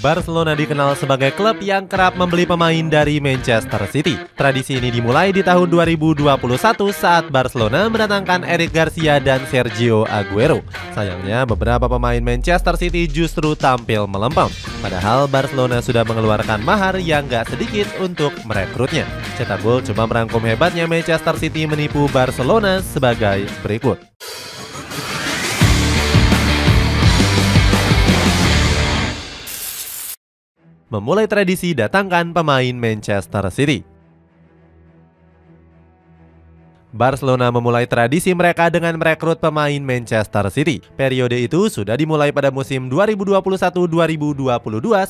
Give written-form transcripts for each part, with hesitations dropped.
Barcelona dikenal sebagai klub yang kerap membeli pemain dari Manchester City. Tradisi ini dimulai di tahun 2021 saat Barcelona mendatangkan Eric Garcia dan Sergio Aguero. Sayangnya beberapa pemain Manchester City justru tampil melempem. Padahal Barcelona sudah mengeluarkan mahar yang gak sedikit untuk merekrutnya. Cetak Gol coba merangkum hebatnya Manchester City menipu Barcelona sebagai berikut. Memulai tradisi datangkan pemain Manchester City. Barcelona memulai tradisi mereka dengan merekrut pemain Manchester City. Periode itu sudah dimulai pada musim 2021-2022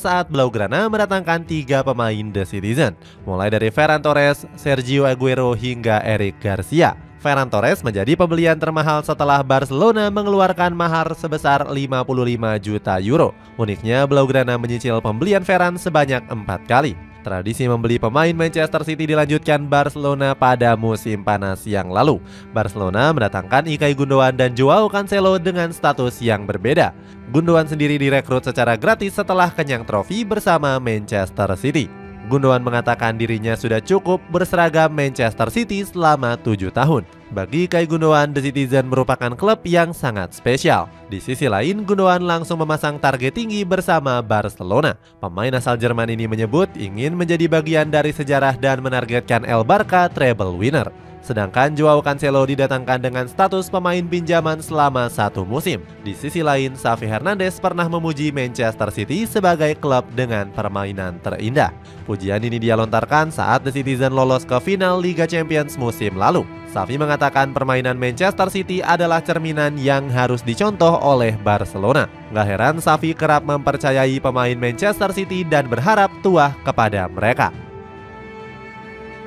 saat Blaugrana mendatangkan 3 pemain The Citizen, mulai dari Ferran Torres, Sergio Aguero hingga Eric Garcia. Ferran Torres menjadi pembelian termahal setelah Barcelona mengeluarkan mahar sebesar 55 juta euro. Uniknya, Blaugrana menyicil pembelian Ferran sebanyak 4 kali. Tradisi membeli pemain Manchester City dilanjutkan Barcelona pada musim panas yang lalu. Barcelona mendatangkan Ilkay Gundogan dan Joao Cancelo dengan status yang berbeda. Gundogan sendiri direkrut secara gratis setelah kenyang trofi bersama Manchester City. Gundogan mengatakan dirinya sudah cukup berseragam Manchester City selama 7 tahun. Bagi Ilkay Gundogan, The Citizen merupakan klub yang sangat spesial. Di sisi lain, Gundogan langsung memasang target tinggi bersama Barcelona. Pemain asal Jerman ini menyebut ingin menjadi bagian dari sejarah dan menargetkan El Barca treble winner. Sedangkan Joao Cancelo didatangkan dengan status pemain pinjaman selama 1 musim. Di sisi lain, Xavi Hernandez pernah memuji Manchester City sebagai klub dengan permainan terindah. Pujian ini dia lontarkan saat The Citizen lolos ke final Liga Champions musim lalu. Xavi mengatakan permainan Manchester City adalah cerminan yang harus dicontoh oleh Barcelona. Gak heran Xavi kerap mempercayai pemain Manchester City dan berharap tuah kepada mereka.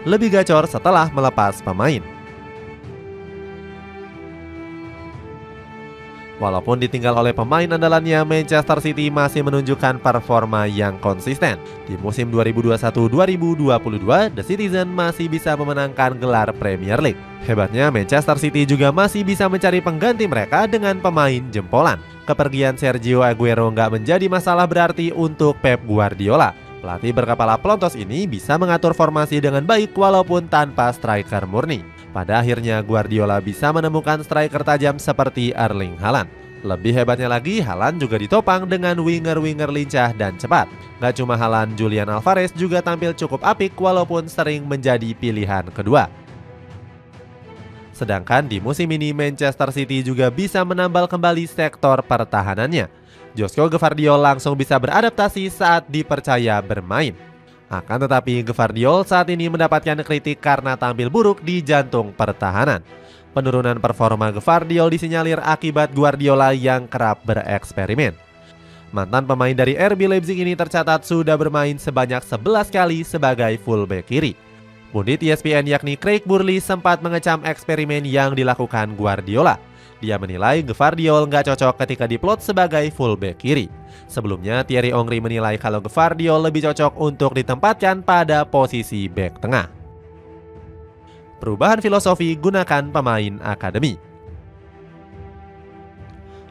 Lebih gacor setelah melepas pemain. Walaupun ditinggal oleh pemain andalannya, Manchester City masih menunjukkan performa yang konsisten. Di musim 2021-2022, The Citizen masih bisa memenangkan gelar Premier League. Hebatnya, Manchester City juga masih bisa mencari pengganti mereka dengan pemain jempolan. Kepergian Sergio Aguero nggak menjadi masalah berarti untuk Pep Guardiola. Pelatih berkepala pelontos ini bisa mengatur formasi dengan baik walaupun tanpa striker murni. Pada akhirnya Guardiola bisa menemukan striker tajam seperti Erling Haaland. Lebih hebatnya lagi, Haaland juga ditopang dengan winger-winger lincah dan cepat. Gak cuma Haaland, Julian Alvarez juga tampil cukup apik walaupun sering menjadi pilihan kedua. Sedangkan di musim ini Manchester City juga bisa menambal kembali sektor pertahanannya. Josko Gvardiol langsung bisa beradaptasi saat dipercaya bermain. Akan tetapi Gvardiol saat ini mendapatkan kritik karena tampil buruk di jantung pertahanan. Penurunan performa Gvardiol disinyalir akibat Guardiola yang kerap bereksperimen. Mantan pemain dari RB Leipzig ini tercatat sudah bermain sebanyak 11 kali sebagai fullback kiri. Pundit ESPN yakni Craig Burley sempat mengecam eksperimen yang dilakukan Guardiola. Dia menilai Gvardiol nggak cocok ketika diplot sebagai fullback kiri. Sebelumnya Thierry Henry menilai kalau Gvardiol lebih cocok untuk ditempatkan pada posisi bek tengah. Perubahan filosofi, gunakan pemain akademi.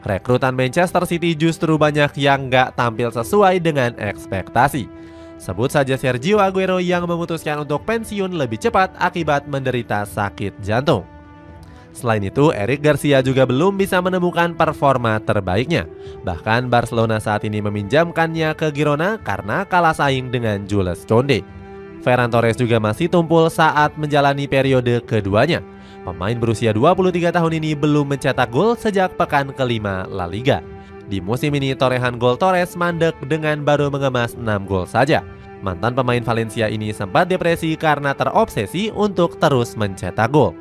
Rekrutan Manchester City justru banyak yang nggak tampil sesuai dengan ekspektasi. Sebut saja Sergio Aguero yang memutuskan untuk pensiun lebih cepat akibat menderita sakit jantung. Selain itu, Eric Garcia juga belum bisa menemukan performa terbaiknya. Bahkan Barcelona saat ini meminjamkannya ke Girona karena kalah saing dengan Jules Koundé. Ferran Torres juga masih tumpul saat menjalani periode keduanya. Pemain berusia 23 tahun ini belum mencetak gol sejak pekan kelima La Liga. Di musim ini torehan gol Torres mandek dengan baru mengemas 6 gol saja. Mantan pemain Valencia ini sempat depresi karena terobsesi untuk terus mencetak gol.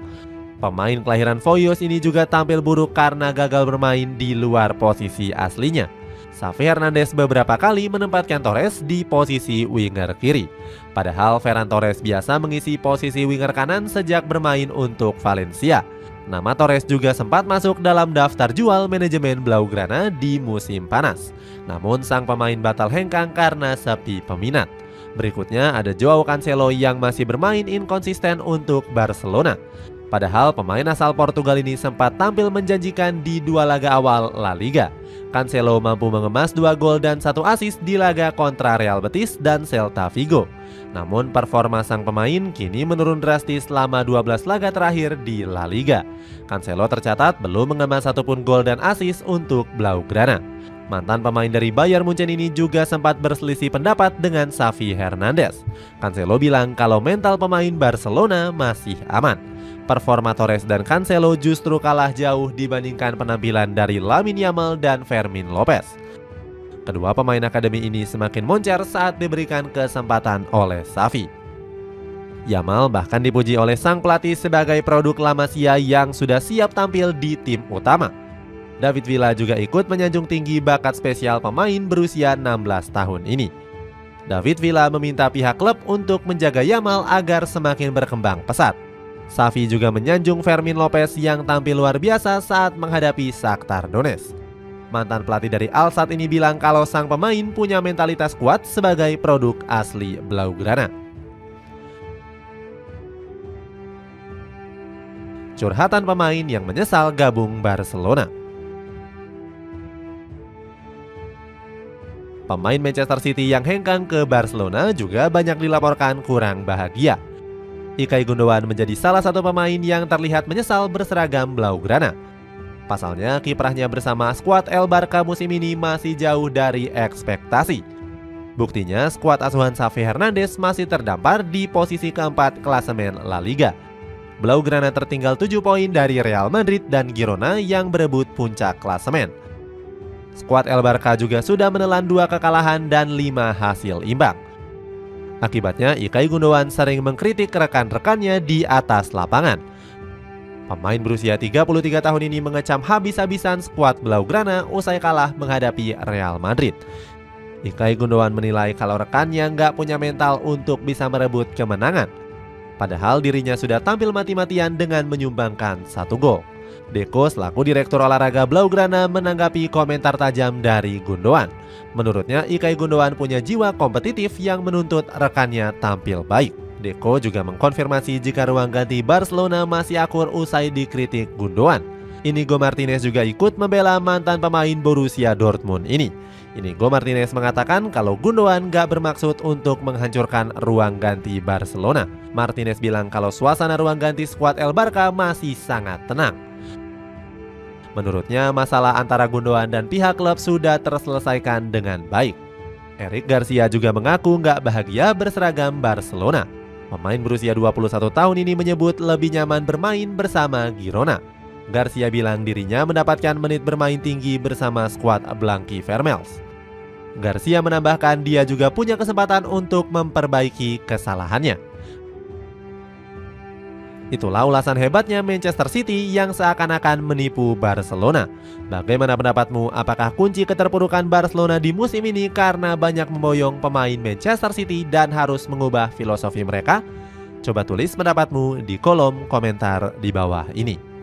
Pemain kelahiran Foyos ini juga tampil buruk karena gagal bermain di luar posisi aslinya. Xavi Hernandez beberapa kali menempatkan Torres di posisi winger kiri. Padahal Ferran Torres biasa mengisi posisi winger kanan sejak bermain untuk Valencia. Nama Torres juga sempat masuk dalam daftar jual manajemen Blaugrana di musim panas. Namun sang pemain batal hengkang karena sepi peminat. Berikutnya ada Joao Cancelo yang masih bermain inkonsisten untuk Barcelona. Padahal pemain asal Portugal ini sempat tampil menjanjikan di 2 laga awal La Liga. Cancelo mampu mengemas 2 gol dan 1 assist di laga kontra Real Betis dan Celta Vigo. Namun performa sang pemain kini menurun drastis selama 12 laga terakhir di La Liga. Cancelo tercatat belum mengemas satupun gol dan assist untuk Blaugrana. Mantan pemain dari Bayern Munchen ini juga sempat berselisih pendapat dengan Xavi Hernandez. Cancelo bilang kalau mental pemain Barcelona masih aman. Performa Torres dan Cancelo justru kalah jauh dibandingkan penampilan dari Lamine Yamal dan Fermin Lopez. Kedua pemain akademi ini semakin moncer saat diberikan kesempatan oleh Xavi. Yamal bahkan dipuji oleh sang pelatih sebagai produk La Masia yang sudah siap tampil di tim utama. David Villa juga ikut menyanjung tinggi bakat spesial pemain berusia 16 tahun ini. David Villa meminta pihak klub untuk menjaga Yamal agar semakin berkembang pesat. Xavi juga menyanjung Fermin Lopez yang tampil luar biasa saat menghadapi Shakhtar Donetsk. Mantan pelatih dari Al Sadd ini bilang kalau sang pemain punya mentalitas kuat sebagai produk asli Blaugrana. Curhatan pemain yang menyesal gabung Barcelona. Pemain Manchester City yang hengkang ke Barcelona juga banyak dilaporkan kurang bahagia. Ilkay Gundogan menjadi salah satu pemain yang terlihat menyesal berseragam Blaugrana. Pasalnya kiprahnya bersama skuad El Barca musim ini masih jauh dari ekspektasi. Buktinya skuad asuhan Xavi Hernandez masih terdampar di posisi keempat klasemen La Liga. Blaugrana tertinggal 7 poin dari Real Madrid dan Girona yang berebut puncak klasemen. Skuad El Barca juga sudah menelan 2 kekalahan dan 5 hasil imbang. Akibatnya Ilkay Gundogan sering mengkritik rekan-rekannya di atas lapangan. Pemain berusia 33 tahun ini mengecam habis-habisan skuad Blaugrana usai kalah menghadapi Real Madrid. Ilkay Gundogan menilai kalau rekannya nggak punya mental untuk bisa merebut kemenangan. Padahal dirinya sudah tampil mati-matian dengan menyumbangkan 1 gol. Deco selaku direktur olahraga Blaugrana menanggapi komentar tajam dari Gundogan. Menurutnya Ilkay Gundogan punya jiwa kompetitif yang menuntut rekannya tampil baik. Deco juga mengkonfirmasi jika ruang ganti Barcelona masih akur usai dikritik Gundogan. Inigo Martinez juga ikut membela mantan pemain Borussia Dortmund ini. Inigo Martinez mengatakan kalau Gundogan gak bermaksud untuk menghancurkan ruang ganti Barcelona. Martinez bilang kalau suasana ruang ganti skuad El Barca masih sangat tenang. Menurutnya masalah antara Gundogan dan pihak klub sudah terselesaikan dengan baik. Eric Garcia juga mengaku nggak bahagia berseragam Barcelona. Pemain berusia 21 tahun ini menyebut lebih nyaman bermain bersama Girona. Garcia bilang dirinya mendapatkan menit bermain tinggi bersama skuad Blanqui Vermells. Garcia menambahkan dia juga punya kesempatan untuk memperbaiki kesalahannya. Itulah ulasan hebatnya Manchester City yang seakan-akan menipu Barcelona. Bagaimana pendapatmu? Apakah kunci keterpurukan Barcelona di musim ini karena banyak memboyong pemain Manchester City dan harus mengubah filosofi mereka? Coba tulis pendapatmu di kolom komentar di bawah ini.